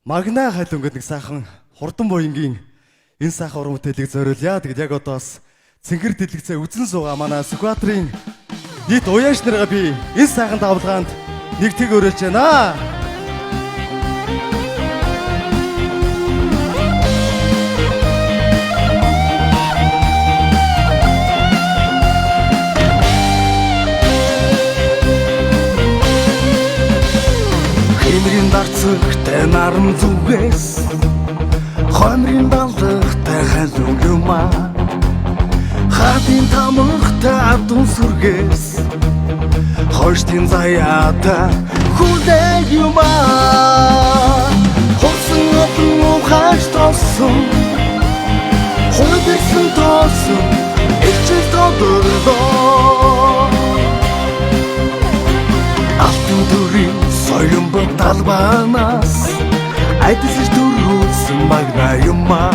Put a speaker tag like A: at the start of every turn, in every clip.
A: Магна хайлт өнгөд нэг сайхан хурдан буянгийн энэ сайхан уран бүтээлийг зориулъя. Тэгэд яг одоо бас цэнгэр дэлгэцээ үзэн суугаа манай Сүхбаатарын нийт уяаш нараа би энэ сайхан давлгаанд нэг тэг өрөөлж байна. Хэмрийн дарцагтай наран зүгээс хоймрын далдагтай халуун юмаа хатин тамхтай адун сүргээс хойштын заяата хүлээ юмаа хосон опн ухааш тосон хойдсэн тосон эчээс тодорлоо алтан дүрийн соён бод талбанаас айдас төрүүлсэн магна юмаа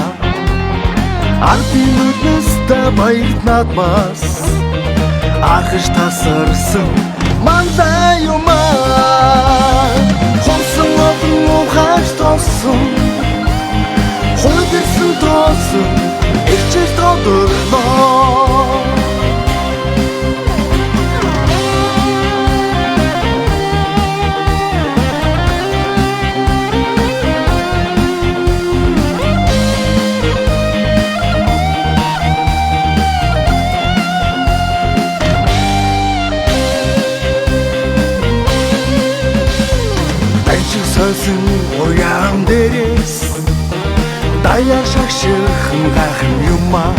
A: ардын нүднэстэй баярт надмаас ахш тасарсан мандаа юмаа хонсон опн ухааш тосон хойдсэн тосон эчээс тодорлоо Сөсөн уян дээрээс даяар шагширхан гайхан юмаа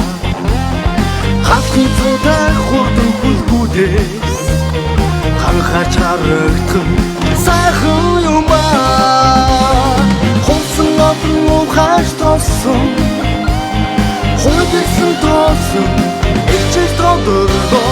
A: хатхын цутай хурдан хүлгүүдээс ханхаарч харагдсан сайхан юмаа хонсон опн ухааш тосон хойдсэн тосон эцэс тодорлоо